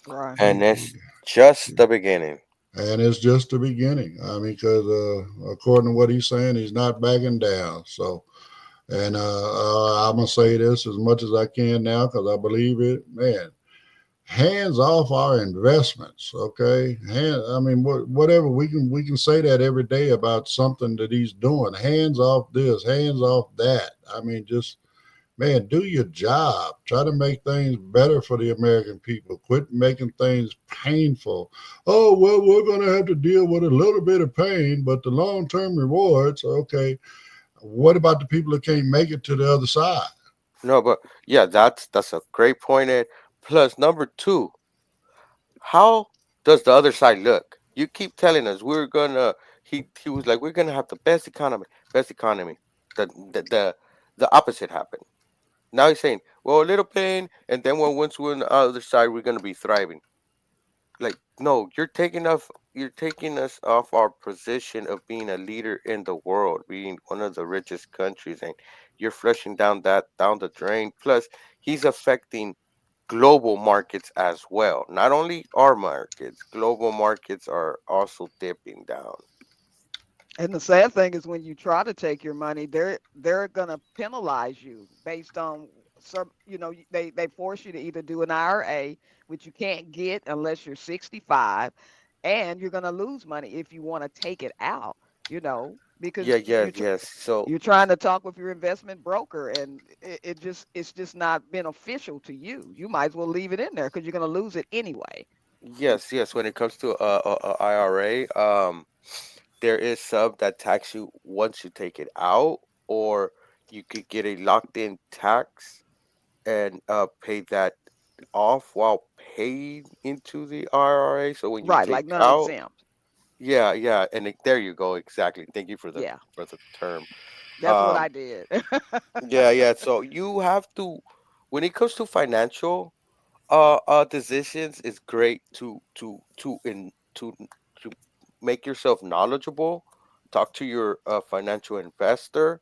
S8: Right.
S9: And it's just the beginning.
S7: And it's just the beginning. I mean, because according to what he's saying, he's not backing down. So, and I'm going to say this as much as I can now because I believe it. Man, hands off our investments, okay? Whatever, we can say that every day about something that he's doing. Hands off this, hands off that. I mean, just, man, do your job. Try to make things better for the American people. Quit making things painful. Oh, well, we're going to have to deal with a little bit of pain, but the long-term rewards, okay. What about the people that can't make it to the other side?
S9: No, but yeah, that's a great point, Ed. Plus, number two, how does the other side look? You keep telling us we're gonna. He was like, we're gonna have the best economy, best economy. The opposite happened. Now he's saying, well, a little pain, and then once we're on the other side, we're gonna be thriving. Like, no, you're taking us off our position of being a leader in the world, being one of the richest countries, and you're flushing down the drain. Plus, he's affecting global markets as well. Not only our markets, global markets are also dipping down.
S8: And the sad thing is when you try to take your money, they're gonna penalize you based on some, they force you to either do an IRA, which you can't get unless you're 65, and you're gonna lose money if you want to take it out, because
S9: Yes. So
S8: you're trying to talk with your investment broker, and it's just not beneficial to you. You might as well leave it in there because you're gonna lose it anyway.
S9: yes. When it comes to IRA, there is some that tax you once you take it out, or you could get a locked-in tax and pay that off while paying into the IRA. So when you
S8: Right,
S9: take
S8: like
S9: out,
S8: non-exempt.
S9: yeah, and there you go, exactly. Thank you for the
S8: Yeah,
S9: term.
S8: that's what
S9: Um,
S8: I did.
S9: yeah. So you have to, when it comes to financial decisions, it's great to make yourself knowledgeable, talk to your financial investor.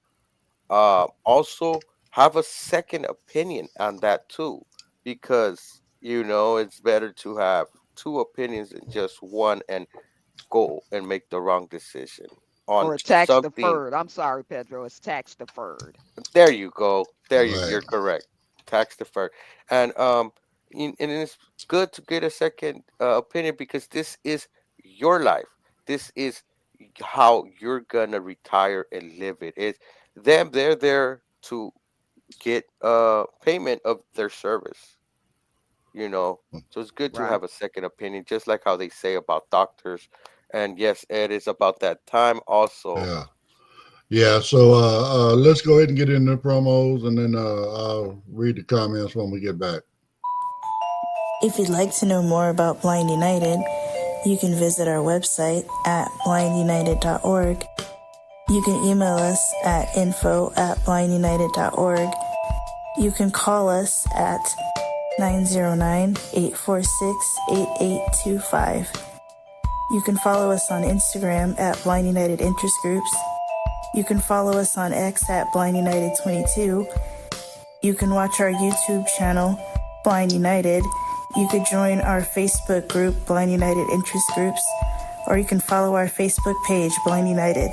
S9: Also have a second opinion on that too, because it's better to have two opinions than just one and go and make the wrong decision on
S8: Or tax
S9: something.
S8: deferred. I'm sorry, Pedro. It's tax deferred.
S9: There you go.
S7: Right.
S9: You're correct. Tax deferred, and and it's good to get a second opinion because this is your life. This is how you're gonna retire and live it. It's them. They're there to get payment of their service. So it's good to
S8: Right.
S9: have a second opinion, just like how they say about doctors. And yes, Ed, is about that time also.
S7: Yeah. Yeah. So let's go ahead and get into the promos, and then I'll read the comments when we get back.
S4: If you'd like to know more about Blind United, you can visit our website at blindunited.org. You can email us at info@blindunited.org. You can call us at 909-846-8825. You can follow us on Instagram at Blind United Interest Groups. You can follow us on X at Blind United 22. You can watch our YouTube channel, Blind United. You could join our Facebook group, Blind United Interest Groups, or you can follow our Facebook page, Blind United.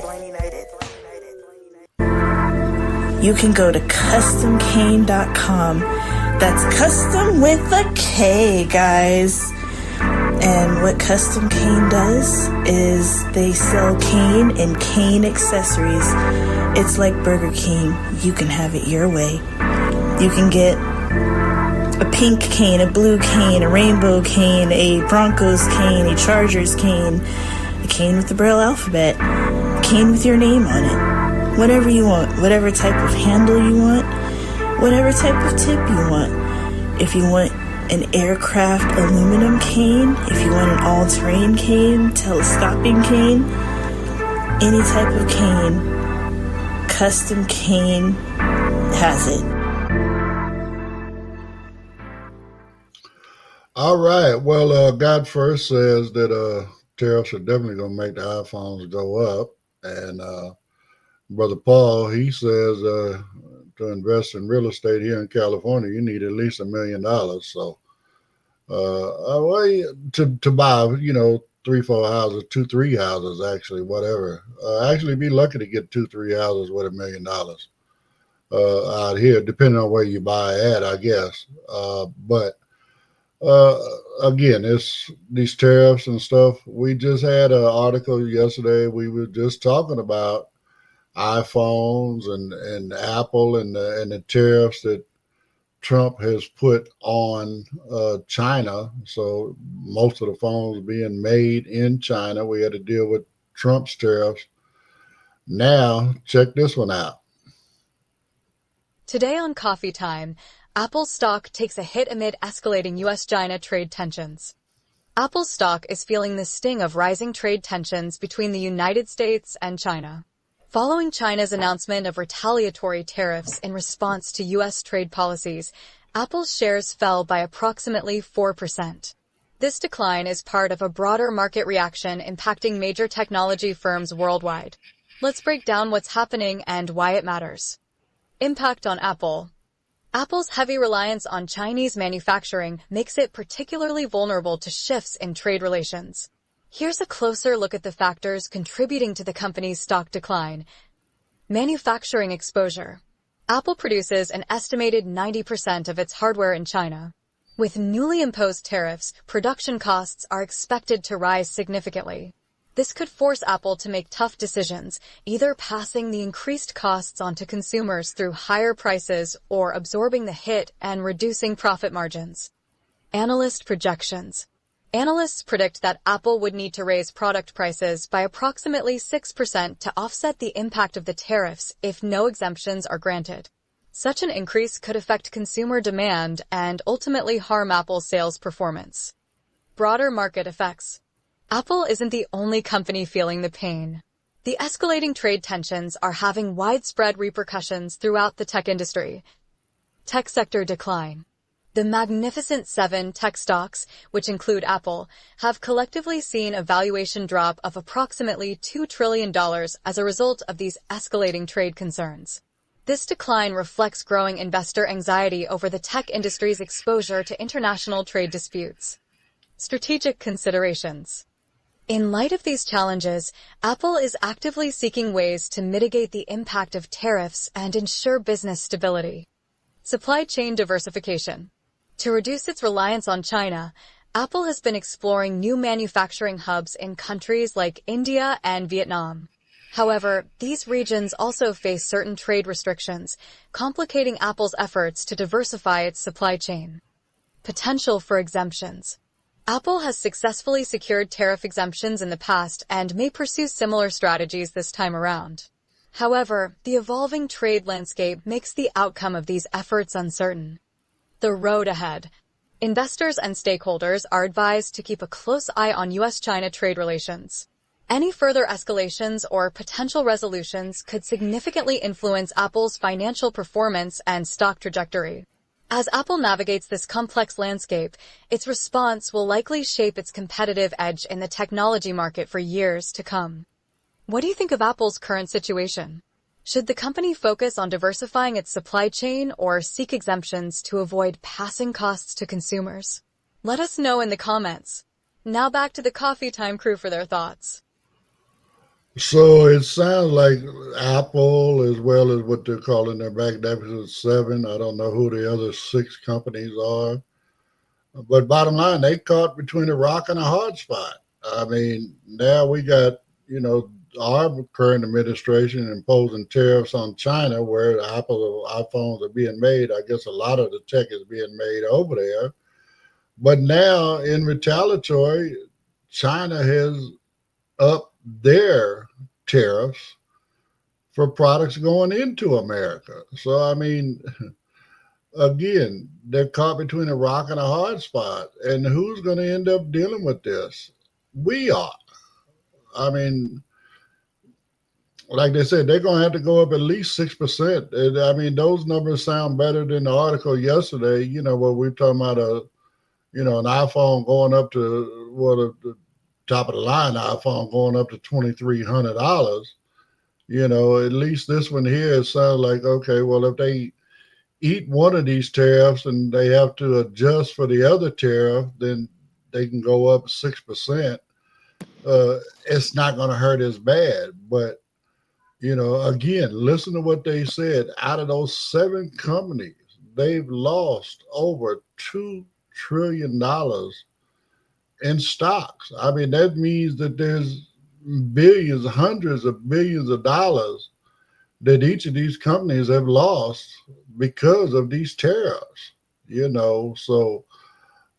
S4: You can go to customcane.com. That's custom with a K, guys. And what Custom Cane does is they sell cane and cane accessories. It's like Burger King. You can have it your way. You can get a pink cane, a blue cane, a rainbow cane, a Broncos cane, a Chargers cane, a cane with the Braille alphabet, a cane with your name on it. Whatever you want, whatever type of handle you want, whatever type of tip you want. If you want an aircraft aluminum cane, if you want an all-terrain cane, telescoping cane, any type of cane, custom cane has it.
S7: All right. Well, God first says that tariffs are definitely going to make the iPhones go up. And Brother Paul, he says to invest in real estate here in California, you need at least $1 million. So, to buy, 3-4 houses, 2-3 houses, actually, whatever. Actually, be lucky to get 2-3 houses with $1 million out here, depending on where you buy at, I guess. But again, it's these tariffs and stuff. We just had an article yesterday. We were just talking about iPhones and Apple and the tariffs that Trump has put on China. So most of the phones being made in China. We had to deal with Trump's tariffs. Now, check this one out.
S1: Today on Coffee Time, Apple's stock takes a hit amid escalating U.S.-China trade tensions. Apple's stock is feeling the sting of rising trade tensions between the United States and China. Following China's announcement of retaliatory tariffs in response to U.S. trade policies, Apple's shares fell by approximately 4%. This decline is part of a broader market reaction impacting major technology firms worldwide. Let's break down what's happening and why it matters. Impact on Apple. Apple's heavy reliance on Chinese manufacturing makes it particularly vulnerable to shifts in trade relations. Here's a closer look at the factors contributing to the company's stock decline. Manufacturing exposure. Apple produces an estimated 90% of its hardware in China. With newly imposed tariffs, production costs are expected to rise significantly. This could force Apple to make tough decisions, either passing the increased costs onto consumers through higher prices or absorbing the hit and reducing profit margins. Analyst projections. Analysts predict that Apple would need to raise product prices by approximately 6% to offset the impact of the tariffs if no exemptions are granted. Such an increase could affect consumer demand and ultimately harm Apple's sales performance. Broader market effects. Apple isn't the only company feeling the pain. The escalating trade tensions are having widespread repercussions throughout the tech industry. Tech sector decline. The Magnificent Seven tech stocks, which include Apple, have collectively seen a valuation drop of approximately $2 trillion as a result of these escalating trade concerns. This decline reflects growing investor anxiety over the tech industry's exposure to international trade disputes. Strategic considerations. In light of these challenges, Apple is actively seeking ways to mitigate the impact of tariffs and ensure business stability. Supply chain diversification. To reduce its reliance on China, Apple has been exploring new manufacturing hubs in countries like India and Vietnam. However, these regions also face certain trade restrictions, complicating Apple's efforts to diversify its supply chain. Potential for exemptions. Apple has successfully secured tariff exemptions in the past and may pursue similar strategies this time around. However, the evolving trade landscape makes the outcome of these efforts uncertain. The road ahead. Investors and stakeholders are advised to keep a close eye on U.S.-China trade relations. Any further escalations or potential resolutions could significantly influence Apple's financial performance and stock trajectory. As Apple navigates this complex landscape, its response will likely shape its competitive edge in the technology market for years to come. What do you think of Apple's current situation? Should the company focus on diversifying its supply chain or seek exemptions to avoid passing costs to consumers? Let us know in the comments. Now back to the Coffee Time crew for their thoughts.
S7: So it sounds like Apple, as well as what they're calling their Magnificent Seven. I don't know who the other 6 companies are. But bottom line, they caught between a rock and a hard spot. I mean, now we got, our current administration imposing tariffs on China where Apple iPhones are being made. I guess a lot of the tech is being made over there. But now in retaliatory, China has upped their tariffs for products going into America. So, I mean, Again, they're caught between a rock and a hard spot. And who's going to end up dealing with this? We are. I mean, like they said, they're going to have to go up at least 6%. And, I mean, those numbers sound better than the article yesterday, where we're talking about an iPhone going up to, well, the top of the line iPhone going up to $2,300. At least this one here sounds like, okay, well, if they eat one of these tariffs and they have to adjust for the other tariff, then they can go up 6%. It's not going to hurt as bad. But, again, listen to what they said. Out of those seven companies, they've lost over $2 trillion in stocks. I mean, that means that there's billions, hundreds of billions of dollars that each of these companies have lost because of these tariffs. So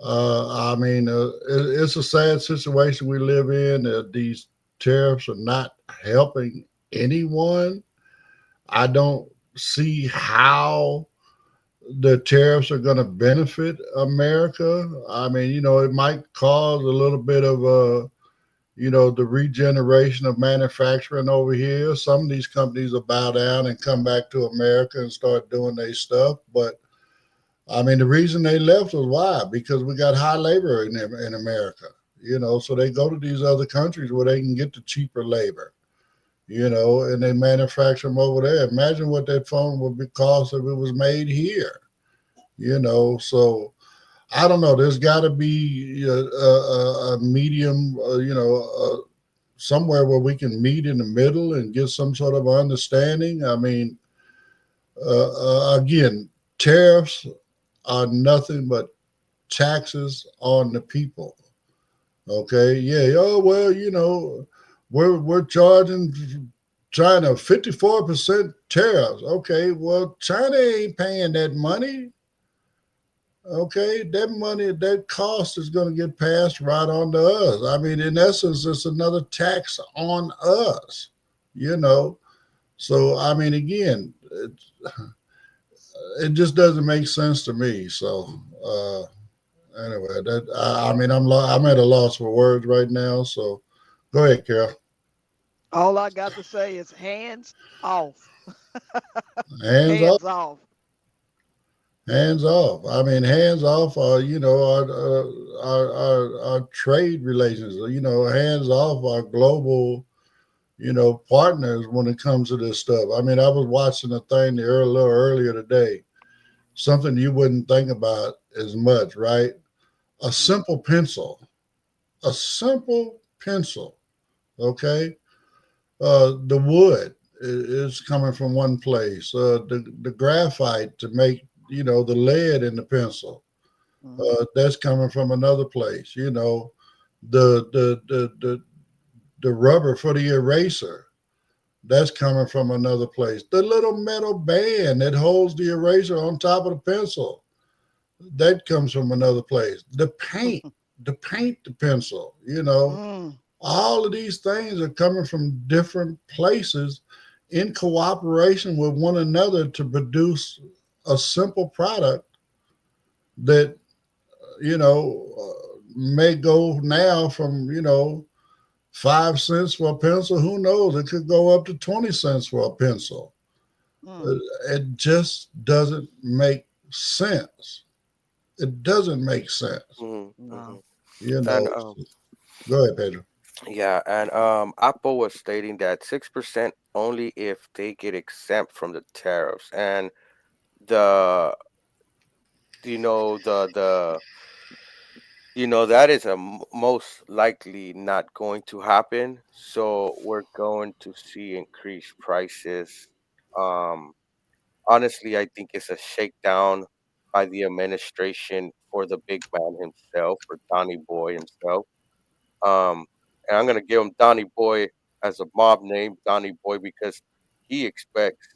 S7: I mean, it's a sad situation we live in. These tariffs are not helping anyone. I don't see how the tariffs are going to benefit America. I mean, it might cause a little bit of the regeneration of manufacturing over here. Some of these companies will bow down and come back to America and start doing their stuff. But I mean, the reason they left was why? Because we got high labor in America. So they go to these other countries where they can get the cheaper labor. And they manufacture them over there. Imagine what that phone would be cost if it was made here. So I don't know. There's got to be a medium, somewhere where we can meet in the middle and get some sort of understanding. I mean, again, tariffs are nothing but taxes on the people. Okay, yeah. Oh well, we're charging China 54% tariffs. Okay, well, China ain't paying that money. Okay, that money, that cost is going to get passed right on to us. I mean, in essence, it's another tax on us, you know. So, I mean, again, it just doesn't make sense to me. So, anyway, I mean, I'm at a loss for words right now. So, go ahead, Carol.
S8: All I got to say is hands off.
S7: Hands off.
S8: Hands off.
S7: Hands off. I mean, hands off. Our trade relations. Hands off our global partners when it comes to this stuff. I mean, I was watching a thing a little earlier today, something you wouldn't think about as much, right? A
S8: Mm,
S7: simple pencil, a simple pencil, okay? The wood is coming from one place. The graphite to make, the lead in the pencil,
S8: mhm.
S7: that's coming from another place. The rubber for the eraser, that's coming from another place. The little metal band that holds the eraser on top of the pencil, that comes from another place. The paint, the pencil,
S8: Mm,
S7: all of these things are coming from different places in cooperation with one another to produce a simple product that, may go now from, 5 cents for a pencil. Who knows? It could go up to 20 cents for a pencil.
S8: mm.
S7: It just doesn't make sense. It doesn't make sense.
S9: Hmm. Hmm.
S8: No.
S7: You
S9: And
S7: know, go ahead, Pedro.
S9: yeah, and Apple was stating that 6% only if they get exempt from the tariffs, and the the that is most likely not going to happen. So we're going to see increased prices. Um, Honestly, I think it's a shakedown by the administration for the big man himself, for Donny Boy himself. Um, and I'm gonna give him Donny Boy as a mob name, Donny Boy, because he expects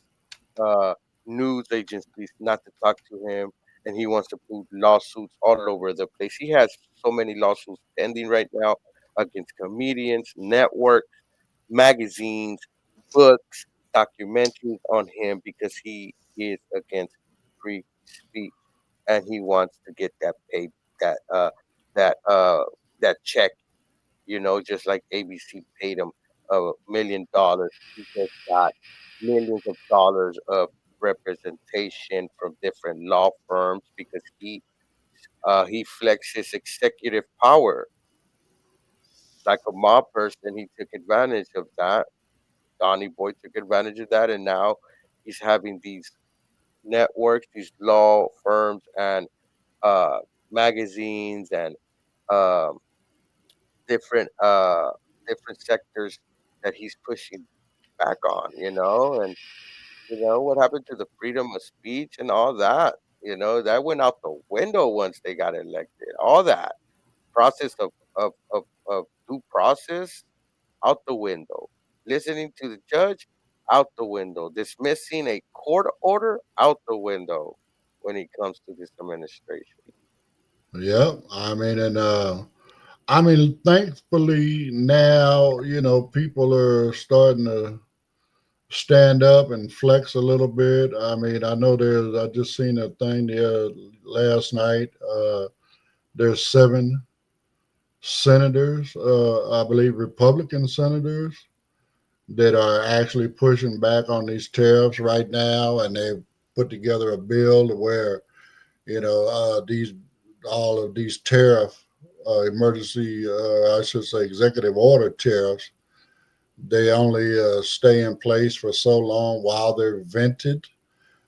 S9: uh, news agencies not to talk to him, and he wants to put lawsuits all over the place. He has so many lawsuits pending right now against comedians, networks, magazines, books, documentaries on him because he is against free speech, and he wants to get that pay that that uh that check, just like ABC paid him $1 million. He just got millions of dollars of representation from different law firms because he flexed his executive power like a mob person. He took advantage of that. Donny Boy took advantage of that, and now he's having these networks, these law firms, and uh, magazines, and um, different different sectors that he's pushing back on. And what happened to the freedom of speech and all that? That went out the window once they got elected. All that process of due process out the window. Listening to the judge out the window. Dismissing a court order out the window when it comes to this administration.
S7: Yeah, I mean, and thankfully now, people are starting to stand up and flex a little bit. I mean, I just seen a thing there last night. There's 7 senators, I believe Republican senators, that are actually pushing back on these tariffs right now, and they've put together a bill to where these all of these tariff emergency, I should say, executive order tariffs. They only stay in place for so long while they're vented,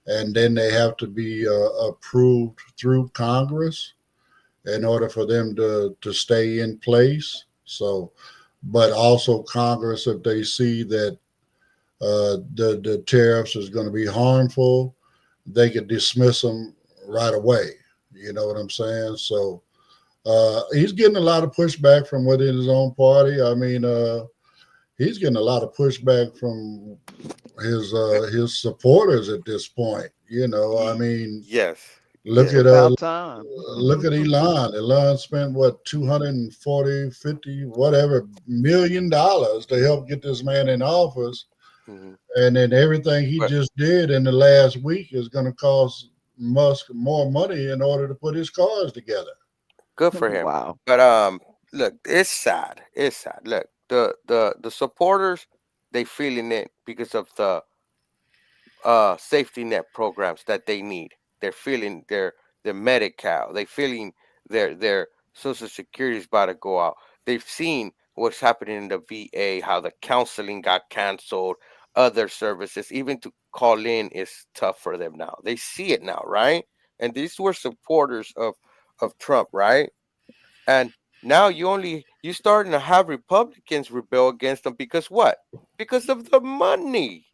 S7: and then they have to be approved through Congress in order for them to stay in place. So, but also Congress, if they see that the tariffs is going to be harmful, they could dismiss them right away. You know what I'm saying? So he's getting a lot of pushback from within his own party. I mean, he's getting a lot of pushback from his supporters at this point. I mean,
S9: Yes.
S7: look
S9: Yes.
S7: at
S8: About time.
S7: Elon. Elon spent what 240, 50, whatever $1 million to help get this man in office,
S9: Mhm.
S7: and then everything he
S9: But
S7: just did in the last week is going to cost Musk more money in order to put his cars together.
S9: good for him.
S8: Wow.
S9: But look, it's sad. It's sad. Look, the supporters, they feeling it because of the safety net programs that they need. They're feeling their Medi-Cal. They feeling their Social Security is about to go out. They've seen what's happening in the VA, how the counseling got canceled, other services, even to call in is tough for them now. They see it now, right? And these were supporters of Trump, right? And now you starting to have Republicans rebel against them because what? Because of the money.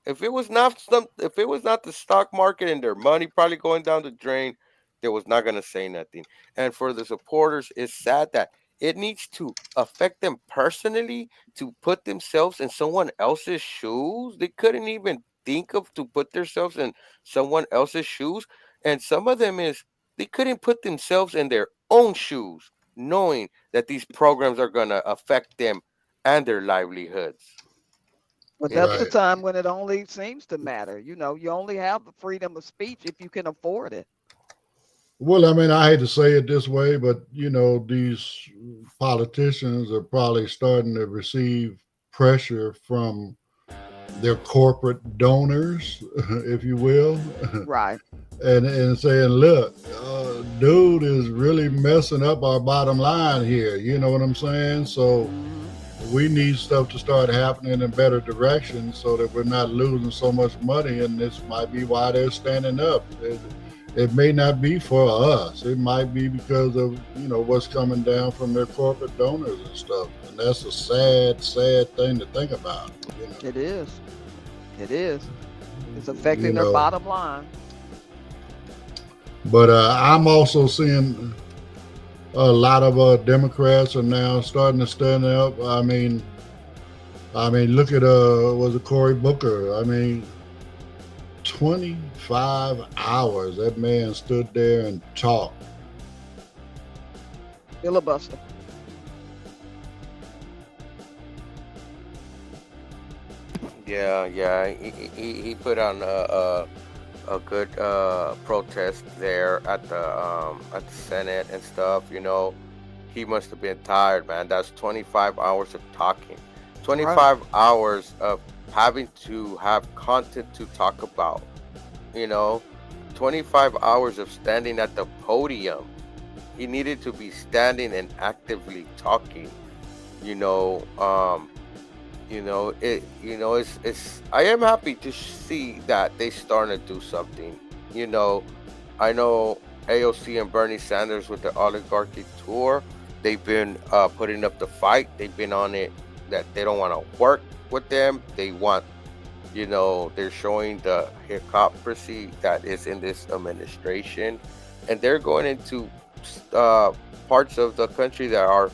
S9: If it was not the stock market and their money probably going down the drain, they was not gonna say nothing. And for the supporters, it's sad that it needs to affect them personally to put themselves in someone else's shoes. They couldn't even think of to put themselves in someone else's shoes. And some of them is they couldn't put themselves in their own shoes, knowing that these programs are gonna affect them and their livelihoods.
S8: But
S9: It
S8: that's the
S7: Right.
S8: time when it only seems to matter. You only have the freedom of speech if you can afford it.
S7: Well, I mean, I hate to say it this way, but these politicians are probably starting to receive pressure from their corporate donors, if you will,
S8: Right.
S7: and saying, "Look, dude is really messing up our bottom line here." You know what I'm saying? So
S8: Hmm.
S7: we need stuff to start happening in better directions so that we're not losing so much money. And this might be why they're standing up. It may not be for us. It might be because of what's coming down from their corporate donors and stuff. And that's a sad, sad thing to think about.
S8: It is. It is. It's
S7: You
S8: affecting their
S7: know.
S8: bottom line.
S7: But I'm also seeing a lot of Democrats are now starting to stand up. I mean, look at was it Cory Booker? I mean, 25 hours that man stood there and talked.
S8: Filibuster.
S9: Yeah, yeah. He put on a good protest there at the Senate and stuff. He must have been tired, man. That's 25 hours of talking,
S8: Right.
S9: 25 hours of having to have content to talk about. You know, 25 hours of standing at the podium. He needed to be standing and actively talking. You know, um, it's I am happy to see that they starting to do something. you know I know AOC and Bernie Sanders with the oligarchy tour, they've been putting up the fight. They've been on it that they don't want to work with them. They want, they're showing the hypocrisy that is in this administration, and they're going into uh, parts of the country that are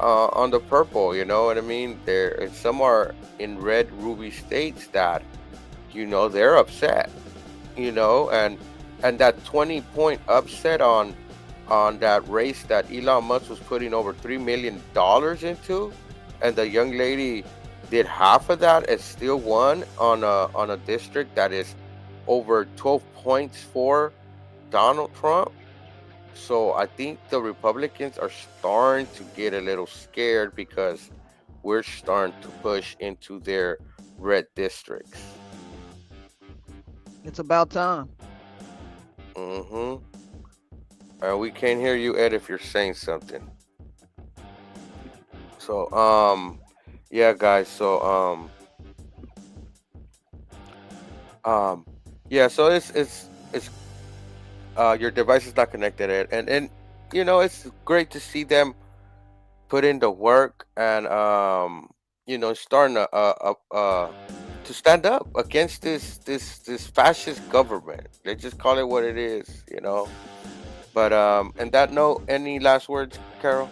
S9: on the purple. You know what I mean? There, some are in red ruby states that they're upset. And that 20-point upset on that race that Elon Musk was putting over $3 million into, and the young lady did half of that and still won on a district that is over 12 points for Donald Trump. So I think the Republicans are starting to get a little scared because we're starting to push into their red districts.
S8: It's about time.
S9: Mm-hmm. We can't hear you, Ed, if you're saying something. So, yeah, guys. So, um, yeah. So it's your device is not connected, Ed, and it's great to see them put in the work and starting to stand up against this fascist government. They just call it what it is. But and that note, any last words, Carol?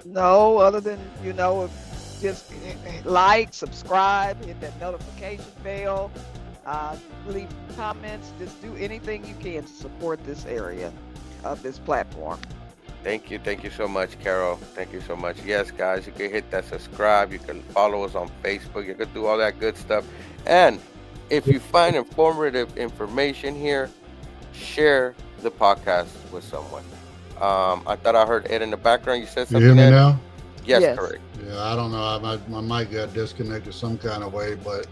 S8: No, other than, if just like, subscribe, hit that notification bell, uh, leave comments, just do anything you can to support this area of this platform.
S9: Thank you so much, Carol. Thank you so much. Yes, guys, you can hit that subscribe. You can follow us on Facebook. You can do all that good stuff. And if you find informative information here, share the podcast with someone. I thought I heard Ed in the background. You said
S7: You hear
S9: something,
S7: me
S9: Ed?
S7: now?
S9: Yes,
S8: Yes.
S9: correct.
S7: Yeah, I don't know. My mic got disconnected some kind of way, but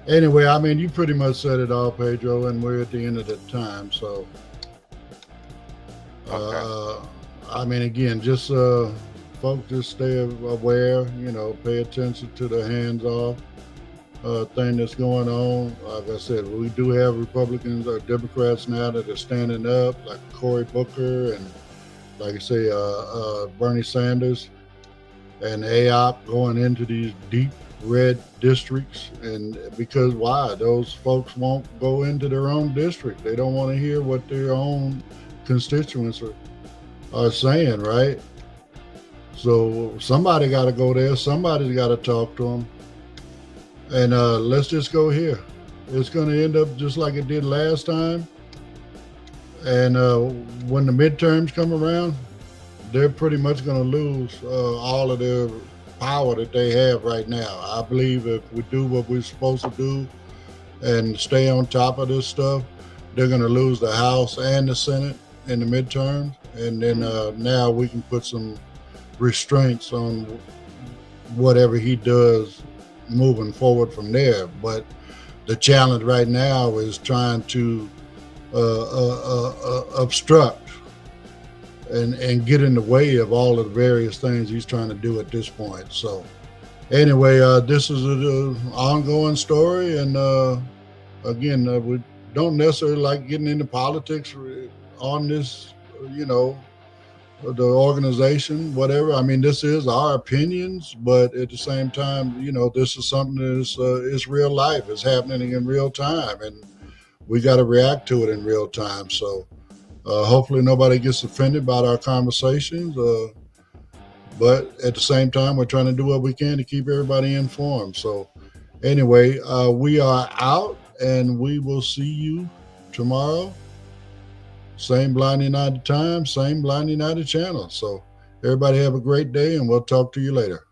S7: anyway, I mean, you pretty much said it all, Pedro, and we're at the end of the time. So,
S9: Okay.
S7: I mean, again, just folks, just stay aware. Pay attention to the hands-off thing that's going on. Like I said, we do have Republicans or Democrats now that are standing up, like Cory Booker and, like I say, Bernie Sanders and AOP going into these deep red districts. And because why? Those folks won't go into their own district. They don't want to hear what their own constituents are saying, right? So somebody got to go there. Somebody's got to talk to them. And let's just go here. It's going to end up just like it did last time. And when the midterms come around, they're pretty much going to lose all of their power that they have right now. I believe if we do what we're supposed to do and stay on top of this stuff, they're going to lose the House and the Senate in the midterms. And then now we can put some restraints on whatever he does moving forward from there. But the challenge right now is trying to obstruct and get in the way of all of the various things he's trying to do at this point. So anyway, this is an ongoing story. And again, we don't necessarily like getting into politics on this, the organization, whatever. I mean, this is our opinions, but at the same time, this is something that is real life. It's happening in real time, and we got to react to it in real time. So hopefully nobody gets offended by our conversations. But at the same time, we're trying to do what we can to keep everybody informed. So anyway, we are out, and we will see you tomorrow. Same Blind United time, same Blind United channel. So everybody have a great day, and we'll talk to you later.